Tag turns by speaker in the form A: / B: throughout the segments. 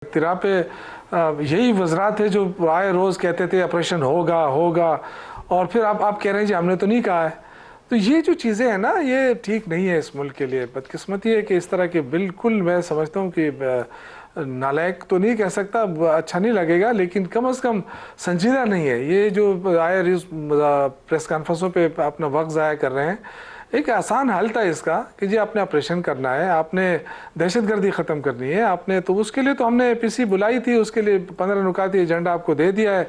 A: اختراع پہ یہی وزراء تھے جو آئے روز کہتے تھے آپریشن ہوگا ہوگا، اور پھر آپ کہہ رہے ہیں جی ہم نے تو نہیں کہا ہے. تو یہ جو چیزیں ہیں نا یہ ٹھیک نہیں ہے اس ملک کے لیے. بدقسمتی ہے کہ اس طرح کے بالکل میں سمجھتا ہوں کہ نالائق تو نہیں کہہ سکتا، اچھا نہیں لگے گا، لیکن کم از کم سنجیدہ نہیں ہے. یہ جو آئے پریس کانفرنسوں پہ اپنا وقت ضائع کر رہے ہیں. ایک آسان حل تھا اس کا کہ جی آپ نے آپریشن کرنا ہے، آپ نے دہشت گردی ختم کرنی ہے، آپ نے تو اس کے لیے تو ہم نے پی سی بلائی تھی، اس کے لیے 15 نکاتی ایجنڈا آپ کو دے دیا ہے.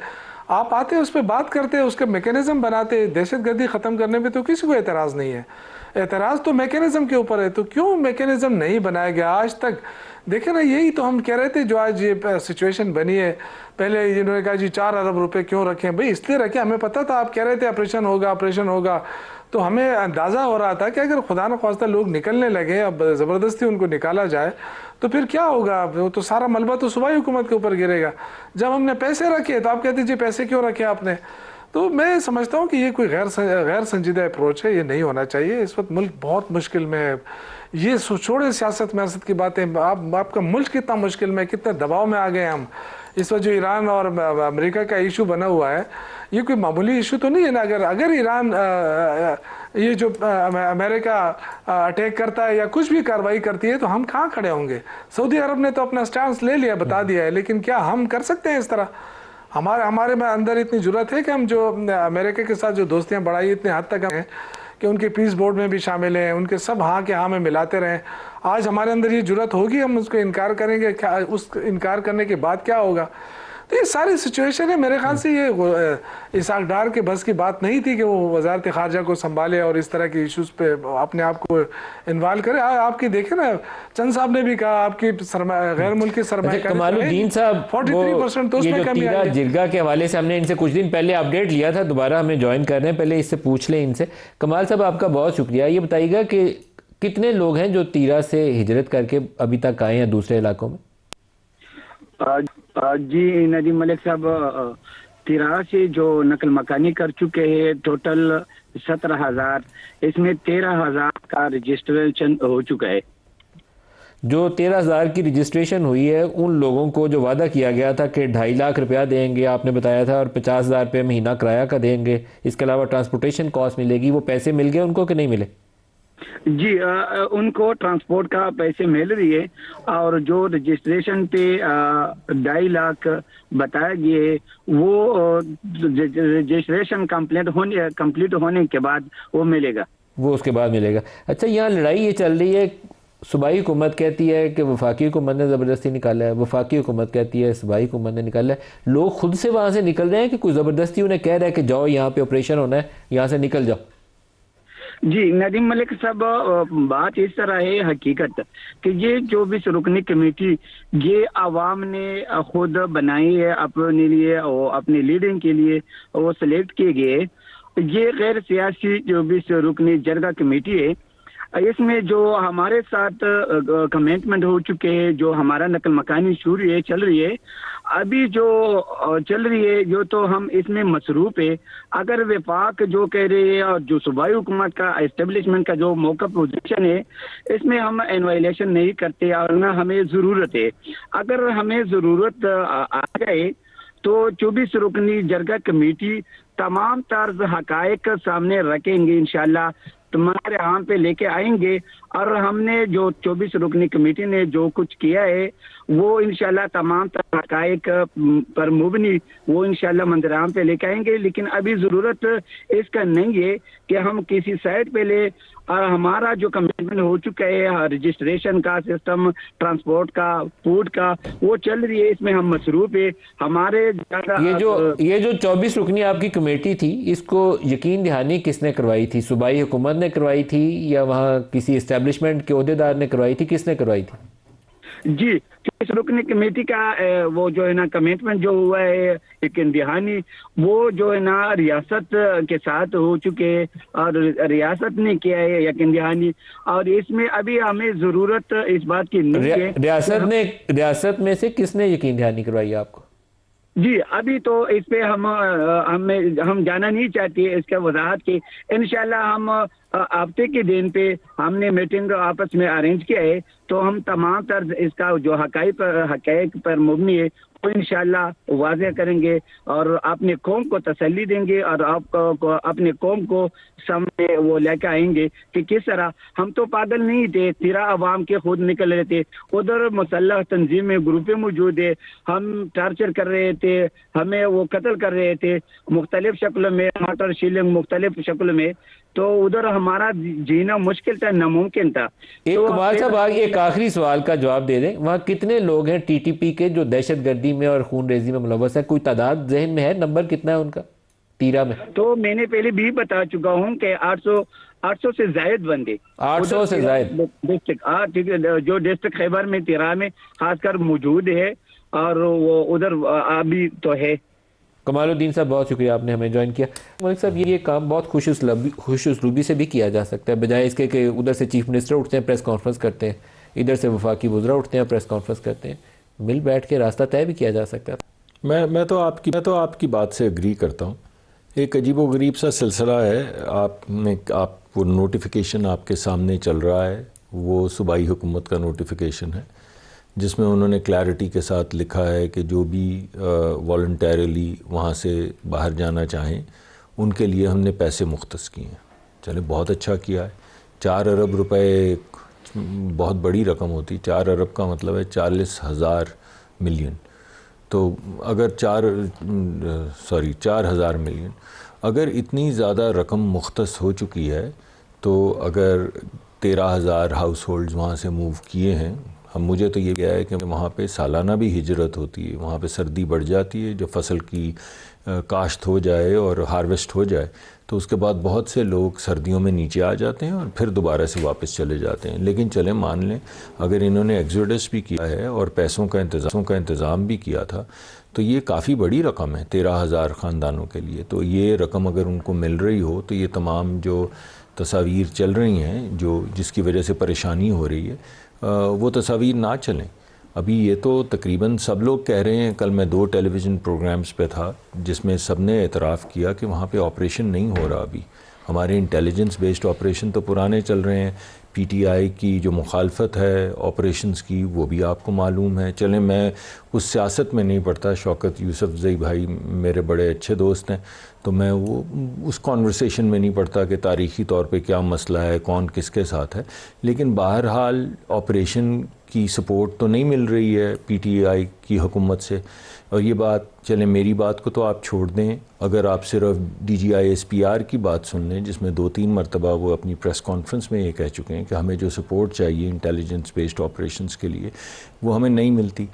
A: آپ آتے اس پہ بات کرتے، اس کے میکینزم بناتے. دہشت گردی ختم کرنے پہ تو کسی کو اعتراض نہیں ہے، اعتراض تو میکینزم کے اوپر ہے. تو کیوں میکینزم نہیں بنایا گیا آج تک؟ دیکھیں نا یہی تو ہم کہہ رہے تھے جو آج یہ سچویشن بنی ہے. پہلے انہوں نے کہا جی 4 ارب روپے کیوں رکھیں؟ بھئی اس لیے رکھیں، ہمیں پتہ تھا آپ کہہ رہے تھے آپریشن ہوگا آپریشن ہوگا، تو ہمیں اندازہ ہو رہا تھا کہ اگر خدا نخواستہ لوگ نکلنے لگے، اب زبردستی ان کو نکالا جائے تو پھر کیا ہوگا؟ وہ تو سارا ملبہ تو صوبائی حکومت کے اوپر گرے گا. جب ہم نے پیسے رکھے تو آپ کہتے جی پیسے کیوں رکھے آپ نے؟ تو میں سمجھتا ہوں کہ یہ کوئی غیر سنجیدہ اپروچ ہے، یہ نہیں ہونا چاہیے. اس وقت ملک بہت مشکل میں ہے. یہ چھوڑے سیاست میاست کی باتیں، آپ کا ملک کتنا مشکل میں، کتنے دباؤ میں آ گئے ہم. اس وقت جو ایران اور امریکہ کا ایشو بنا ہوا ہے یہ کوئی معمولی ایشو تو نہیں ہے نا. اگر ایران یہ جو امریکہ اٹیک کرتا ہے یا کچھ بھی کاروائی کرتی ہے تو ہم کہاں کھڑے ہوں گے؟ سعودی عرب نے تو اپنا سٹانس لے لیا، بتا دیا ہے، لیکن کیا ہم کر سکتے ہیں اس طرح؟ ہمارے میں اندر اتنی جرات ہے کہ ہم جو امریکہ کے ساتھ جو دوستیاں بڑھائی اتنے حد تک ہیں کہ ان کے پیس بورڈ میں بھی شامل ہیں، ان کے سب ہاں کے ہاں میں ملاتے رہیں. آج ہمارے اندر یہ جرات ہوگی ہم اس کو انکار کریں گے؟ اس انکار کرنے کے بعد کیا ہوگا؟ تو یہ ساری سچویشن ہے. میرے خیال سے یہ اسحاق ڈار کے بس کی بات نہیں تھی کہ وہ وزارت خارجہ کو سنبھالے اور اس طرح کے ایشوز پہ اپنے آپ کو انوالو کرے. آپ کی دیکھیں نا چند صاحب نے بھی کہا آپ کی غیر ملکی سرمایہ کاری
B: کمال الدین صاحب
A: 43% تو اس
B: یہ
A: میں
B: جو
A: کمی
B: تیرہ
A: آئی ہے.
B: جرگہ کے حوالے سے ہم نے ان سے کچھ دن پہلے اپڈیٹ لیا تھا، دوبارہ ہمیں جوائن کر رہے ہیں، پہلے اس سے پوچھ لیں ان سے. کمال صاحب آپ کا بہت شکریہ. یہ بتائیے گا کہ کتنے لوگ ہیں جو تیرہ سے ہجرت کر کے ابھی تک آئے ہیں دوسرے علاقوں میں؟
C: جی ندیم ملک صاحب، تیرہ سے جو نقل مکانی کر چکے ہیں ٹوٹل 17,000، اس میں 13,000 کا رجسٹریشن ہو چکا ہے.
B: جو 13,000 کی رجسٹریشن ہوئی ہے ان لوگوں کو جو وعدہ کیا گیا تھا کہ 2.5 لاکھ روپیہ دیں گے آپ نے بتایا تھا، اور 50,000 روپے مہینہ کرایہ کا دیں گے، اس کے علاوہ ٹرانسپورٹیشن کاسٹ ملے گی، وہ پیسے مل گئے ان کو کہ نہیں ملے؟
C: جی ان کو ٹرانسپورٹ کا پیسے مل رہی ہے، اور جو رجسٹریشن پہ 2.5 لاکھ بتایا گیا ہے وہ رجسٹریشن کمپلیٹ ہونے کے بعد وہ ملے گا،
B: وہ اس کے بعد ملے گا. اچھا یہاں لڑائی یہ چل رہی ہے، صوبائی حکومت کہتی ہے کہ وفاقی حکومت نے زبردستی نکالا ہے، وفاقی حکومت کہتی ہے صوبائی حکومت نے نکالا ہے. لوگ خود سے وہاں سے نکل رہے ہیں کہ کوئی زبردستی انہیں کہہ رہا ہے کہ جاؤ یہاں پہ آپریشن ہونا ہے یہاں سے نکل جاؤ؟
C: جی ندیم ملک صاحب، بات اس طرح ہے حقیقت کہ یہ جو بھی رکنی کمیٹی یہ عوام نے خود بنائی ہے اپنے لیے اور اپنے لیڈنگ کے لیے وہ سلیکٹ کیے گئے. یہ غیر سیاسی جو بھی رکنی جرگہ کمیٹی ہے، اس میں جو ہمارے ساتھ کمٹمنٹ ہو چکے ہیں، جو ہمارا نقل مکانی شروع ہے چل رہی ہے ابھی جو چل رہی ہے، جو تو ہم اس میں مصروف ہے. اگر وفاق جو کہہ رہے ہیں اور جو صوبائی حکومت کا اسٹیبلشمنٹ کا جو موقع پوزیشن ہے اس میں ہم انوائلیشن نہیں کرتے، اور نہ ہمیں ضرورت ہے. اگر ہمیں ضرورت آ جائے تو 24 رکنی جرگہ کمیٹی تمام طرز حقائق سامنے رکھیں گے، انشاءاللہ تمہارے یہاں پہ لے کے آئیں گے. اور ہم نے جو 24 رکنی کمیٹی نے جو کچھ کیا ہے وہ انشاءاللہ تمام حقائق پر مبنی وہ انشاءاللہ منظر عام پہ لے کے آئیں گے. لیکن ابھی ضرورت اس کا نہیں ہے کہ ہم کسی سائٹ پہ لے. ہمارا جو کمٹمنٹ ہو چکا ہے رجسٹریشن کا سسٹم، ٹرانسپورٹ کا، فوڈ کا، وہ چل رہی ہے، اس میں ہم مصروف ہے. ہمارے
B: یہ جو 24 رکنی آپ کی کمیٹی تھی اس کو یقین دہانی کس نے کروائی تھی؟ صوبائی حکومت نے کروائی تھی یا وہاں کسی اسٹیبلشمنٹ کے عہدیدار نے کروائی تھی؟ کس نے کروائی تھی؟
C: جی اس رکنی کمیٹی کا وہ جو ہے نا کمٹمنٹ جو ہوا ہے یقین دہانی، وہ جو ہے نا ریاست کے ساتھ ہو چکے اور ریاست نے کیا ہے یقین دہانی. اور اس میں ابھی ہمیں ضرورت اس بات کی نہیں ہے.
B: ریاست میں سے کس نے یقین دہانی کروائی آپ کو؟
C: جی ابھی تو اس پہ ہم جانا نہیں چاہتے اس کا وضاحت کی. انشاءاللہ ہم ہفتے کے دن پہ ہم نے میٹنگ آپس میں ارینج کیا ہے، تو ہم تمام طرز اس کا جو حقائق پر مبنی ہے وہ انشاءاللہ واضح کریں گے، اور اپنے قوم کو تسلی دیں گے، اور آپ کو اپنے قوم کو سامنے وہ لے کے آئیں گے کہ کس طرح ہم تو پاگل نہیں تھے، 13 عوام کے خود نکل رہے تھے، ادھر مسلح تنظیمیں گروپیں موجود ہے، ہم ٹارچر کر رہے تھے، ہمیں وہ قتل کر رہے تھے مختلف شکلوں میں، موٹر شیلنگ مختلف شکلوں میں، تو ادھر ہمارا جینا مشکل تھا، ناممکن تھا۔
B: ایک
C: تو
B: کمال صاحب آگے ایک آخری سوال کا جواب دے دیں، وہاں کتنے لوگ ہیں ٹی ٹی پی کے جو دہشت گردی میں اور خون ریزی میں ملوث ہیں؟ کوئی تعداد ذہن میں ہے؟ نمبر کتنا ہے ان کا تیرا میں؟
C: تو میں نے پہلے بھی بتا چکا ہوں کہ 800 سے زائد بندے
B: 800 سے زائد
C: ڈسٹرکٹ جو ڈسٹرکٹ خیبر میں تیرا میں خاص کر موجود ہے، اور وہ ادھر ابھی تو ہے۔
B: کمال الدین صاحب بہت شکریہ آپ نے ہمیں جوائن کیا۔ ملک صاحب یہ کام بہت خوش اسلوبی سے بھی کیا جا سکتا ہے، بجائے اس کے کہ ادھر سے چیف منسٹر اٹھتے ہیں پریس کانفرنس کرتے ہیں، ادھر سے وفاقی وزراء اٹھتے ہیں پریس کانفرنس کرتے ہیں، مل بیٹھ کے راستہ طے بھی کیا جا سکتا ہے۔
D: میں تو آپ کی بات سے اگری کرتا ہوں۔ ایک عجیب و غریب سا سلسلہ ہے، آپ وہ نوٹیفیکیشن آپ کے سامنے چل رہا ہے، وہ صوبائی حکومت کا نوٹیفیکیشن ہے، جس میں انہوں نے کلیئرٹی کے ساتھ لکھا ہے کہ جو بھی والنٹیرلی وہاں سے باہر جانا چاہیں ان کے لیے ہم نے پیسے مختص کیے ہیں۔ چلے بہت اچھا کیا ہے۔ 4 ارب روپے ایک بہت بڑی رقم ہوتی، 4 ارب کا مطلب ہے 40,000 ملین، تو اگر 4,000 ملین اگر اتنی زیادہ رقم مختص ہو چکی ہے، تو اگر 13,000 ہاؤس ہولڈز وہاں سے موو کیے ہیں، مجھے تو یہ کیا ہے کہ وہاں پہ سالانہ بھی ہجرت ہوتی ہے، وہاں پہ سردی بڑھ جاتی ہے، جو فصل کی کاشت ہو جائے اور ہارویسٹ ہو جائے تو اس کے بعد بہت سے لوگ سردیوں میں نیچے آ جاتے ہیں اور پھر دوبارہ سے واپس چلے جاتے ہیں۔ لیکن چلیں مان لیں اگر انہوں نے ایگزوڈس بھی کیا ہے اور پیسوں کا انتظام بھی کیا تھا، تو یہ کافی بڑی رقم ہے 13,000 خاندانوں کے لیے۔ تو یہ رقم اگر ان کو مل رہی ہو تو یہ تمام جو تصاویر چل رہی ہیں جس کی وجہ سے پریشانی ہو رہی ہے، وہ تصاویر نہ چلیں۔ ابھی یہ تو تقریباً سب لوگ کہہ رہے ہیں، کل میں 2 ٹیلی ویژن پروگرامز پہ تھا جس میں سب نے اعتراف کیا کہ وہاں پہ آپریشن نہیں ہو رہا ابھی، ہمارے انٹیلیجنس بیسڈ آپریشن تو پرانے چل رہے ہیں، پی ٹی آئی کی جو مخالفت ہے آپریشنز کی وہ بھی آپ کو معلوم ہے۔ چلیں میں اس سیاست میں نہیں پڑتا، شوکت یوسف زئی بھائی میرے بڑے اچھے دوست ہیں، تو میں وہ اس کانورسیشن میں نہیں پڑتا کہ تاریخی طور پہ کیا مسئلہ ہے، کون کس کے ساتھ ہے، لیکن بہرحال آپریشن کی سپورٹ تو نہیں مل رہی ہے پی ٹی آئی کی حکومت سے۔ اور یہ بات چلیں میری بات کو تو آپ چھوڑ دیں، اگر آپ صرف D G I S P R کی بات سن لیں، جس میں 2-3 مرتبہ وہ اپنی پریس کانفرنس میں یہ کہہ چکے ہیں کہ ہمیں جو سپورٹ چاہیے انٹیلیجنس بیسڈ آپریشنز کے لیے وہ ہمیں نہیں ملتی۔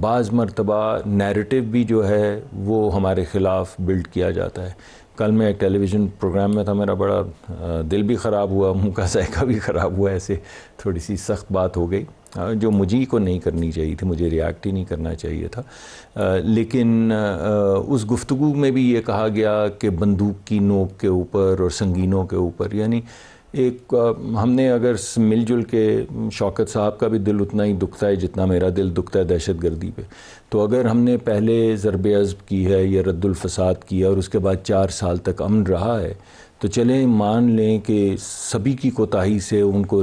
D: بعض مرتبہ نیریٹو بھی جو ہے وہ ہمارے خلاف بلڈ کیا جاتا ہے۔ کل میں ایک ٹیلی ویژن پروگرام میں تھا، میرا بڑا دل بھی خراب ہوا، منہ کا ذائقہ بھی خراب ہوا، ایسے تھوڑی سی سخت بات ہو گئی جو مجھے کو نہیں کرنی چاہیے تھی، مجھے ریاکٹ ہی نہیں کرنا چاہیے تھا، لیکن اس گفتگو میں بھی یہ کہا گیا کہ بندوق کی نوک کے اوپر اور سنگینوں کے اوپر، یعنی ایک ہم نے اگر مل جل کے، شوکت صاحب کا بھی دل اتنا ہی دکھتا ہے جتنا میرا دل دکھتا ہے دہشت گردی پہ، تو اگر ہم نے پہلے ضرب عضب کی ہے یا رد الفساد کیا اور اس کے بعد 4 سال تک امن رہا ہے، تو چلیں مان لیں کہ سبھی کی کوتاہی سے ان کو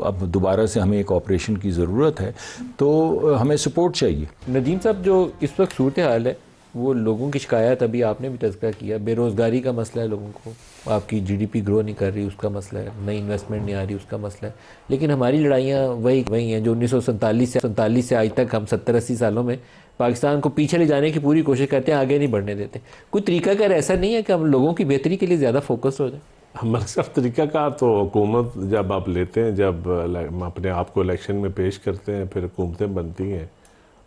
D: اب دوبارہ سے ہمیں ایک آپریشن کی ضرورت ہے، تو ہمیں سپورٹ چاہیے۔
B: ندیم صاحب جو اس وقت صورتحال ہے وہ لوگوں کی شکایت ابھی آپ نے بھی تذکرہ کیا، بے روزگاری کا مسئلہ ہے، لوگوں کو آپ کی جی ڈی پی گرو نہیں کر رہی اس کا مسئلہ ہے، نئی انویسٹمنٹ نہیں آ رہی اس کا مسئلہ ہے، لیکن ہماری لڑائیاں وہی ہیں جو 1947 سے آج تک ہم 70-80 سالوں میں پاکستان کو پیچھے لے جانے کی پوری کوشش کرتے ہیں، آگے نہیں بڑھنے دیتے۔ کوئی طریقہ کار ایسا نہیں ہے کہ ہم لوگوں کی بہتری کے لیے زیادہ فوکس ہو جائیں؟
E: ملک صاحب طریقہ کار تو حکومت جب آپ لیتے ہیں، جب اپنے آپ کو الیکشن میں پیش کرتے ہیں، پھر حکومتیں بنتی ہیں،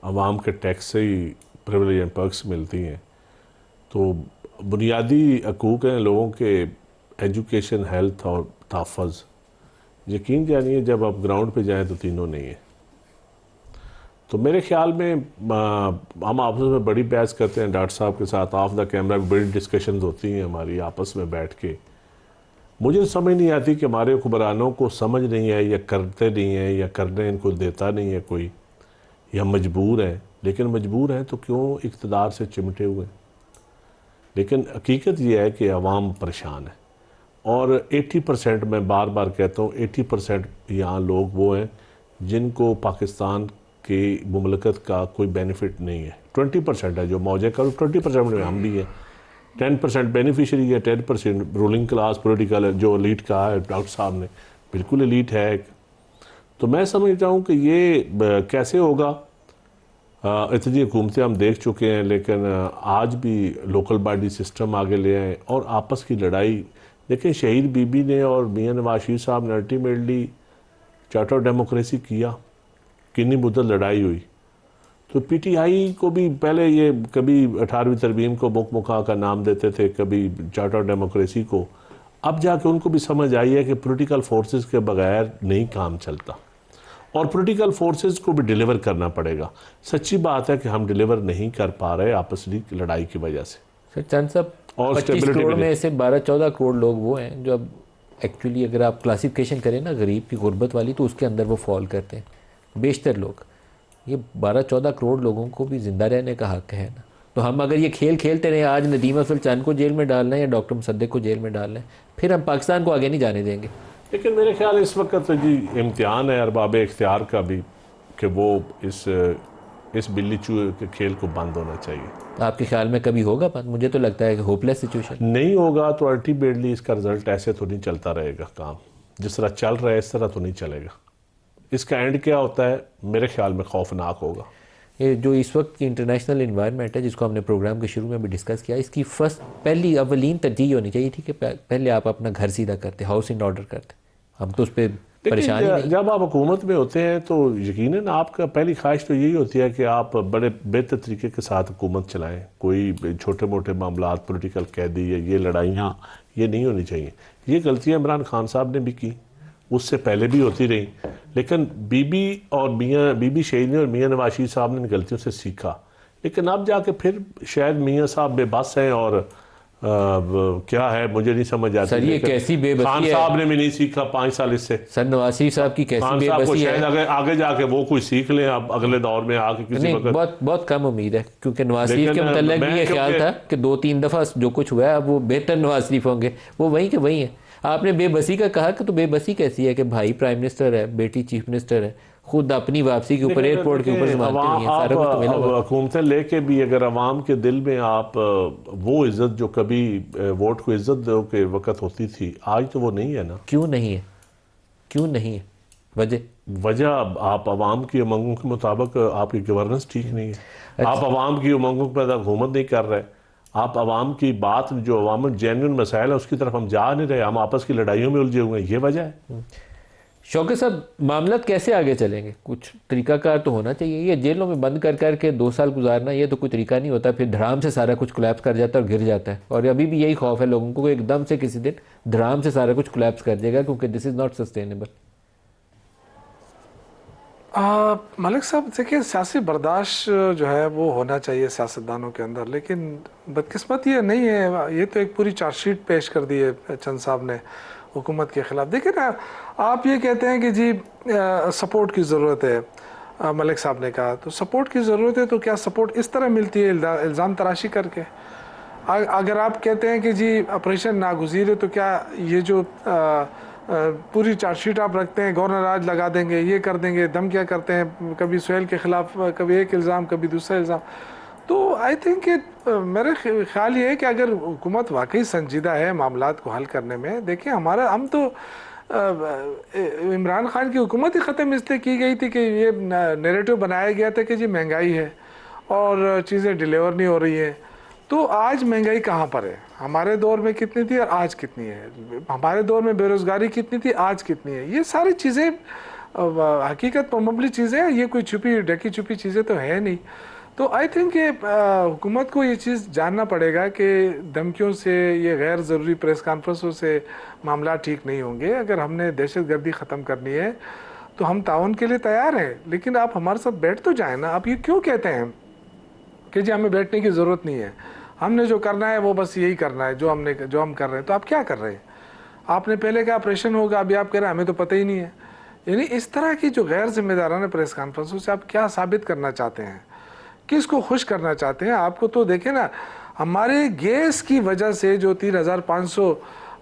E: عوام کے ٹیکس سے ہی پریویلیج اینڈ پرکس ملتی ہیں، تو بنیادی حقوق ہیں لوگوں کے، ایجوکیشن، ہیلتھ اور تحفظ، یقین جانیے جب آپ گراؤنڈ پہ جائیں تو تینوں نہیں ہیں۔ تو میرے خیال میں ہم آپس میں بڑی بحث کرتے ہیں ڈاکٹر صاحب کے ساتھ، آف دا کیمرہ بڑی ڈسکشنز ہوتی ہیں ہماری آپس میں بیٹھ کے۔ مجھے سمجھ نہیں آتی کہ ہمارے حکمرانوں کو سمجھ نہیں ہے یا کرتے نہیں ہیں یا کرنے ان کو دیتا نہیں ہے کوئی، یا مجبور ہیں، لیکن مجبور ہیں تو کیوں اقتدار سے چمٹے ہوئے؟ لیکن حقیقت یہ ہے کہ عوام پریشان ہے، اور 80% میں بار بار کہتا ہوں 80% یہاں لوگ وہ ہیں جن کو پاکستان کی مملکت کا کوئی بینیفٹ نہیں ہے. 20% ہے جو موجے کا, 20% میں ہم بھی ہیں. 10% بینیفیشری ہے, 10% رولنگ کلاس پولیٹیکل جو ایلیٹ کہا ہے ڈاکٹر صاحب نے, بالکل ایلیٹ ہے ایک. تو میں سمجھتا ہوں کہ یہ کیسے ہوگا. اتنی حکومتیں ہم دیکھ چکے ہیں, لیکن آج بھی لوکل باڈی سسٹم آگے لے آئیں اور آپس کی لڑائی دیکھیں. شہید بی بی نے اور میاں نواز شریف صاحب نے الٹیمیٹلی چارٹر ڈیموکریسی کیا, کتنی مدت لڑائی ہوئی. تو پی ٹی آئی کو بھی پہلے یہ کبھی 18ویں ترمیم کو مک مکا کا نام دیتے تھے, کبھی چارٹر ڈیموکریسی کو. اب جا کے ان کو بھی سمجھ آئی ہے کہ پولیٹیکل فورسز کے بغیر نہیں کام چلتا, اور پولیٹیکل فورسز کو بھی ڈیلیور کرنا پڑے گا. سچی بات ہے کہ ہم ڈیلیور نہیں کر پا رہے آپس کی لڑائی کی وجہ سے.
B: سر چند صاحب,
E: اور
B: 25 کروڑ میں سے 12-14 کروڑ لوگ وہ ہیں جو اب ایکچولی اگر آپ کلاسیفیکیشن کریں نا غریب کی غربت والی, تو اس کے اندر وہ فال کرتے ہیں بیشتر لوگ. یہ 12-14 کروڑ لوگوں کو بھی زندہ رہنے کا حق ہے نا. تو ہم اگر یہ کھیل کھیلتے رہے, آج ندیم افضل چاند کو جیل میں ڈالنا ہے یا ڈاکٹر مصدق کو جیل میں ڈالنا ہے, پھر ہم پاکستان کو آگے نہیں جانے دیں گے.
E: لیکن میرے خیال اس وقت جی امتحان ہے ارباب اختیار کا بھی کہ وہ اس بلی چوہے کے کھیل کو بند ہونا چاہیے.
B: آپ کے خیال میں کبھی ہوگا بند؟ مجھے تو لگتا ہے کہ ہوپلیس سچویشن.
E: نہیں ہوگا تو الٹیمیٹلی اس کا رزلٹ ایسے تو نہیں چلتا رہے گا. کام جس طرح چل رہا ہے اس طرح تو نہیں چلے گا. اس کا اینڈ کیا ہوتا ہے میرے خیال میں خوفناک ہوگا.
B: یہ جو اس وقت کی انٹرنیشنل انوائرمنٹ ہے جس کو ہم نے پروگرام کے شروع میں بھی ڈسکس کیا, اس کی پہلی اولین ترجیح ہونی چاہیے تھی کہ پہلے آپ اپنا گھر سیدھا کرتے, ہاؤس ان آرڈر کرتے. ہم تو اس پہ پریشان ہی نہیں.
E: جب آپ حکومت میں ہوتے ہیں تو یقیناً آپ کا پہلی خواہش تو یہی ہوتی ہے کہ آپ بڑے بہتر طریقے کے ساتھ حکومت چلائیں. کوئی چھوٹے موٹے معاملات, پولیٹیکل قیدی یا یہ لڑائیاں یہ نہیں ہونی چاہیے. یہ غلطیاں عمران خان صاحب نے بھی کی, اس سے پہلے بھی ہوتی رہی. لیکن بی بی شہید نے اور میاں نواز شریف صاحب نے ان غلطیوں سے سیکھا. لیکن اب جا کے پھر شاید میاں صاحب بے بس ہیں, اور کیا ہے مجھے نہیں سمجھ آتی.
B: سر یہ کیسی بے بسی ہے,
E: خان صاحب نے بھی نہیں سیکھا 5 سال اس سے.
B: سر نواز شریف صاحب کی کیسی بے بسی ہے.
E: شاید آگے جا کے وہ کوئی سیکھ لیں اب اگلے دور میں آ کے کسی وقت.
B: بہت کم امید ہے, کیونکہ نواز شریف کے متعلق بھی یہ خیال تھا کہ 2-3 دفعہ جو کچھ ہوا ہے اب وہ بہتر نواز شریف ہوں گے. وہ وہیں کے وہیں ہیں. آپ نے بے بسی کا کہا کہ تو بے بسی کیسی ہے کہ بھائی پرائم منسٹر ہے, بیٹی چیف منسٹر ہے, خود اپنی واپسی کے اوپر ایئرپورٹ کے اوپر سنبھالتے نہیں ہیں. سارا کچھ تو ملا ہوا.
E: حکومتیں لے کے بھی اگر عوام کے دل میں آپ وہ عزت جو کبھی ووٹ کو عزت دو کے وقت ہوتی تھی, آج تو وہ نہیں ہے نا.
B: کیوں نہیں ہے؟ کیوں نہیں ہے؟
E: وجہ آپ عوام کی امنگوں کے مطابق آپ کی گورننس ٹھیک نہیں ہے. آپ عوام کی امنگوں پر حکومت نہیں کر رہے. آپ عوام کی بات جو عوام جینوئن مسائل ہے اس کی طرف ہم جا نہیں رہے. ہم آپس کی لڑائیوں میں الجھے ہوئے ہیں. یہ وجہ ہے.
B: شوکت صاحب, معاملات کیسے آگے چلیں گے؟ کچھ طریقہ کار تو ہونا چاہیے. یہ جیلوں میں بند کر کے 2 سال گزارنا یہ تو کوئی طریقہ نہیں ہوتا. پھر دھڑام سے سارا کچھ کولیپس کر جاتا ہے اور گر جاتا ہے. اور ابھی بھی یہی خوف ہے لوگوں کو کہ ایک دم سے کسی دن دھڑام سے سارا کچھ کولیپس کر جائے گا, کیونکہ دس از ناٹ سسٹینیبل.
A: ملک صاحب دیکھیں, سیاسی برداشت جو ہے وہ ہونا چاہیے سیاستدانوں کے اندر, لیکن بدقسمت یہ نہیں ہے. یہ تو ایک پوری چارج شیٹ پیش کر دی ہے چند صاحب نے حکومت کے خلاف. دیکھیں نا, آپ یہ کہتے ہیں کہ جی سپورٹ کی ضرورت ہے, ملک صاحب نے کہا تو سپورٹ کی ضرورت ہے, تو کیا سپورٹ اس طرح ملتی ہے الزام تراشی کر کے؟ اگر آپ کہتے ہیں کہ جی آپریشن ناگزیر ہے, تو کیا یہ جو پوری چارج شیٹ آپ رکھتے ہیں گورنر آج لگا دیں گے, یہ کر دیں گے, دھمکیاں کرتے ہیں, کبھی سہیل کے خلاف کبھی ایک الزام کبھی دوسرا الزام. تو آئی تھنک کہ میرے خیال یہ ہے کہ اگر حکومت واقعی سنجیدہ ہے معاملات کو حل کرنے میں, دیکھیں ہم تو عمران خان کی حکومت ہی ختم اس لیے کی گئی تھی کہ یہ نیریٹو بنایا گیا تھا کہ جی مہنگائی ہے اور چیزیں ڈیلیور نہیں ہو رہی ہیں. تو آج مہنگائی کہاں پر ہے؟ ہمارے دور میں کتنی تھی اور آج کتنی ہے؟ ہمارے دور میں بے روزگاری کتنی تھی, آج کتنی ہے؟ یہ ساری چیزیں حقیقت پر مبنی چیزیں ہیں, یہ کوئی چھپی ڈھکی چھپی چیزیں تو ہے نہیں. تو آئی تھنک کہ حکومت کو یہ چیز جاننا پڑے گا کہ دھمکیوں سے, یہ غیر ضروری پریس کانفرنسوں سے معاملات ٹھیک نہیں ہوں گے. اگر ہم نے دہشت گردی ختم کرنی ہے تو ہم تعاون کے لیے تیار ہیں, لیکن آپ ہمارے ساتھ بیٹھ تو جائیں نا. آپ یہ کیوں کہتے ہیں کہ جی ہمیں بیٹھنے کی ضرورت نہیں ہے, ہم نے جو کرنا ہے وہ بس یہی کرنا ہے جو ہم کر رہے ہیں؟ تو آپ کیا کر رہے ہیں؟ آپ نے پہلے کہا آپریشن ہوگا, ابھی آپ کہہ رہے ہیں ہمیں تو پتہ ہی نہیں ہے. یعنی اس طرح کی جو غیر ذمہ دارانہ پریس کانفرنسوں سے آپ کیا ثابت کرنا چاہتے ہیں؟ کس کو خوش کرنا چاہتے ہیں؟ آپ کو تو دیکھیں نا, ہمارے گیس کی وجہ سے جو 3500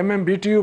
A: MMBTU